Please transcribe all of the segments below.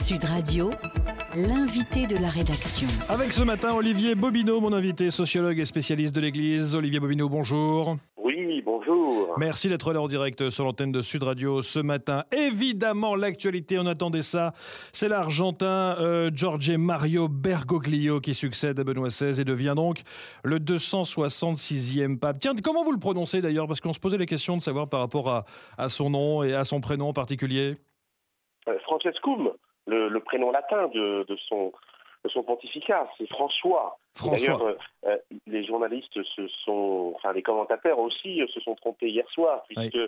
Sud Radio, l'invité de la rédaction. Avec ce matin, Olivier Bobineau, mon invité, sociologue et spécialiste de l'Église. Olivier Bobineau, bonjour. Oui, bonjour. Merci d'être là en direct sur l'antenne de Sud Radio ce matin. Évidemment, l'actualité, on attendait ça. C'est l'Argentin Jorge Mario Bergoglio qui succède à Benoît XVI et devient donc le 266e pape. Tiens, comment vous le prononcez d'ailleurs? Parce qu'on se posait la question de savoir par rapport à son nom et à son prénom en particulier. Francescum, le prénom latin de son pontificat, c'est François. D'ailleurs, les journalistes les commentateurs aussi se sont trompés hier soir, puisque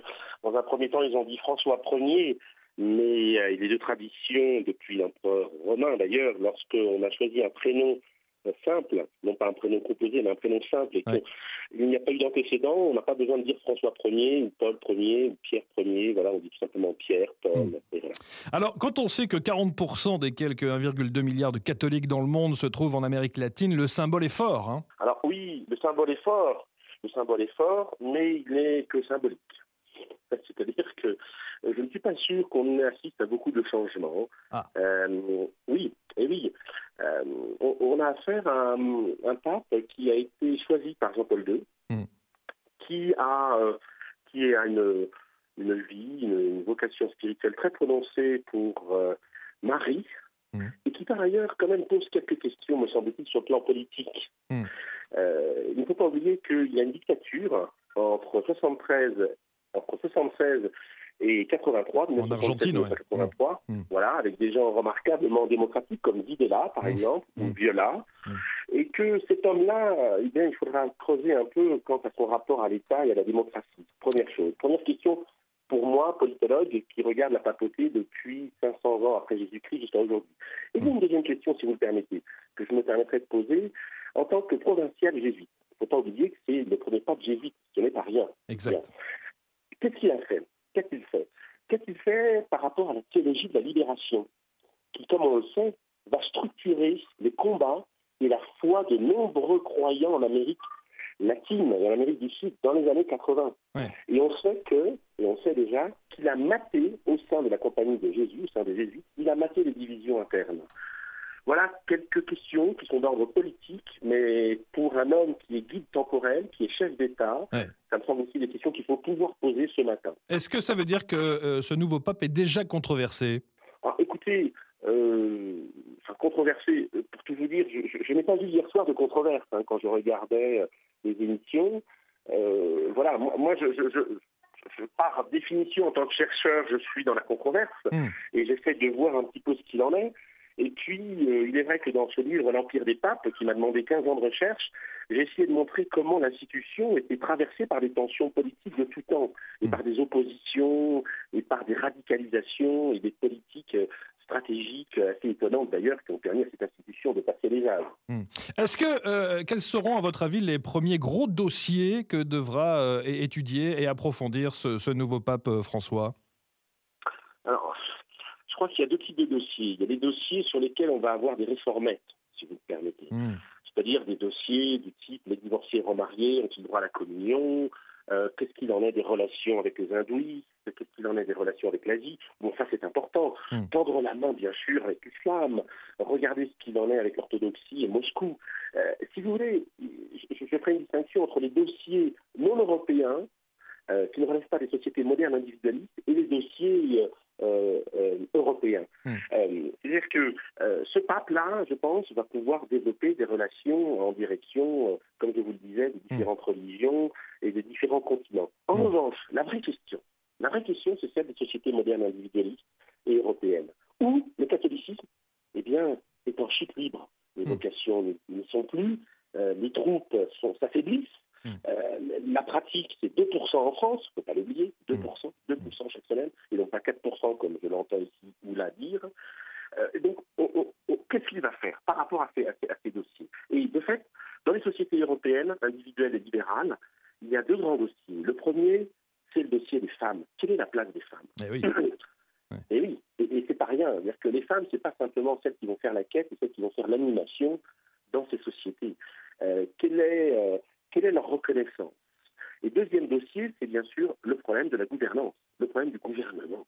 dans un premier temps, ils ont dit François Ier, mais il est de tradition depuis l'empereur romain d'ailleurs, lorsqu'on a choisi un prénom simple, non pas un prénom composé, mais un prénom simple, et qu'il n'y a pas eu d'antécédent, on n'a pas besoin de dire François Ier, ou Paul Ier, ou Pierre Ier, voilà, on dit tout simplement Pierre, Paul, et voilà. Alors, quand on sait que 40% des quelques 1,2 milliard de catholiques dans le monde se trouvent en Amérique latine, le symbole est fort, hein? Alors oui, le symbole est fort, mais il n'est que symbolique. C'est-à-dire que je ne suis pas sûr qu'on assiste à beaucoup de changements. On a affaire à un pape qui a été choisi par Jean-Paul II, qui a une vie, une vocation spirituelle très prononcée pour Marie, et qui par ailleurs quand même pose quelques questions, me semble-t-il, sur le plan politique. Il ne faut pas oublier qu'il y a une dictature entre 76 et 83, en Argentine, 83, voilà, avec des gens remarquablement démocratiques comme Videla, par exemple, ou Viola, et que cet homme-là, il faudra creuser un peu quant à son rapport à l'État et à la démocratie. Première chose. Première question, pour moi, politologue, qui regarde la papauté depuis 500 ans après Jésus-Christ jusqu'à aujourd'hui. Et puis une deuxième question, si vous le permettez, que je me permettrai de poser, en tant que provincial jésuite. Il ne faut pas oublier que c'est le premier pape jésuite, ce n'est pas rien. Exact. Bien. Qu'est-ce qu'il a fait? Qu'est-ce qu'il fait par rapport à la théologie de la libération, qui, comme on le sait, va structurer les combats et la foi de nombreux croyants en Amérique latine et en Amérique du Sud dans les années 80. Et on sait déjà qu'il a maté au sein de la compagnie de Jésus, au sein des Jésuites, il a maté les divisions internes. Voilà quelques questions qui sont d'ordre politique, mais pour un homme qui est guide temporel, qui est chef d'État, ça me semble aussi des questions qu'il faut pouvoir poser ce matin. Est-ce que ça veut dire que ce nouveau pape est déjà controversé? Alors, écoutez, controversé, pour tout vous dire, je n'ai pas vu hier soir de controverse quand je regardais les émissions. Moi, je par définition, en tant que chercheur, je suis dans la controverse et j'essaie de voir un petit peu ce qu'il en est. Et puis, il est vrai que dans ce livre, L'Empire des papes, qui m'a demandé 15 ans de recherche, j'ai essayé de montrer comment l'institution était traversée par des tensions politiques de tout temps, et par des oppositions, et par des radicalisations, et des politiques stratégiques assez étonnantes d'ailleurs, qui ont permis à cette institution de passer les âges. Est-ce que, quels seront à votre avis les premiers gros dossiers que devra étudier et approfondir ce nouveau pape François? Alors, je crois qu'il y a deux types de dossiers. Il y a des dossiers sur lesquels on va avoir des réformettes, si vous me permettez. C'est-à-dire des dossiers du type les divorcés remariés ont-ils droit à la communion? Qu'est-ce qu'il en est des relations avec les hindouistes? Qu'est-ce qu'il en est des relations avec l'Asie? Bon, ça c'est important. Tendre la main, bien sûr, avec l'islam. Regardez ce qu'il en est avec l'orthodoxie et Moscou. Si vous voulez, je ferai une distinction entre les dossiers non européens, qui ne relèvent pas des sociétés modernes individualistes, et les dossiers européens. C'est-à-dire que ce pape-là, je pense, va pouvoir développer des relations en direction, comme je vous le disais, des différentes religions et des différents continents. En revanche, la vraie question, c'est celle des sociétés modernes individualistes et européennes, où le catholicisme, est en chute libre. Les vocations ne sont plus, les troupes s'affaiblissent. La pratique, c'est 2% en France, il ne faut pas l'oublier, 2% chaque semaine, et non pas 4% comme je l'entends ici ou là dire. Donc, qu'est-ce qu'il va faire par rapport à ces dossiers? Et de fait, dans les sociétés européennes, individuelles et libérales, il y a deux grands dossiers. Le premier, c'est le dossier des femmes. Quelle est la place des femmes? Et c'est pas rien. C'est-à-dire que les femmes, c'est pas simplement celles qui vont faire la quête, c'est celles qui vont faire l'animation dans ces sociétés. Quelle est leur reconnaissance? Et deuxième dossier, c'est bien sûr le problème de la gouvernance, le problème du gouvernement.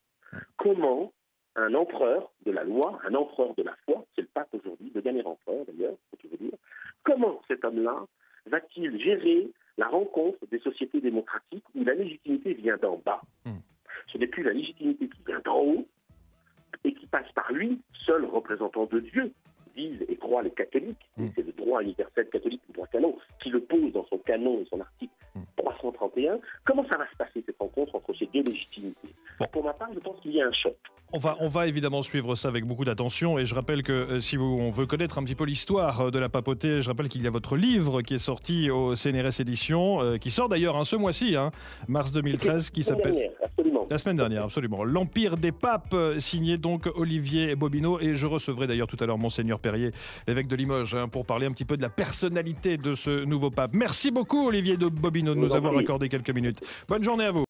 Comment un empereur de la loi, un empereur de la foi, c'est le pape aujourd'hui, le dernier empereur d'ailleurs, faut tout vous dire. Comment cet homme-là va-t-il gérer la rencontre des sociétés démocratiques où la légitimité vient d'en bas? Ce n'est plus la légitimité qui vient d'en haut et qui passe par lui, seul représentant de Dieu, disent et croient les catholiques. C'est le droit universel catholique, le droit canon, qui le pose dans son canon et son article 331. Comment ça va se passer cette rencontre entre ces deux légitimités? Pour ma part, je pense qu'il y a un choc. On va évidemment suivre ça avec beaucoup d'attention et je rappelle que si on veut connaître un petit peu l'histoire de la papauté, je rappelle qu'il y a votre livre qui est sorti au CNRS Éditions, qui sort d'ailleurs ce mois-ci, mars 2013, qui s'appelle... La semaine dernière, absolument. L'Empire des papes, signé donc Olivier Bobineau. Et je recevrai d'ailleurs tout à l'heure Monseigneur Perrier, l'évêque de Limoges, pour parler un petit peu de la personnalité de ce nouveau pape. Merci beaucoup Olivier de Bobineau de nous avoir accordé quelques minutes. Bonne journée à vous.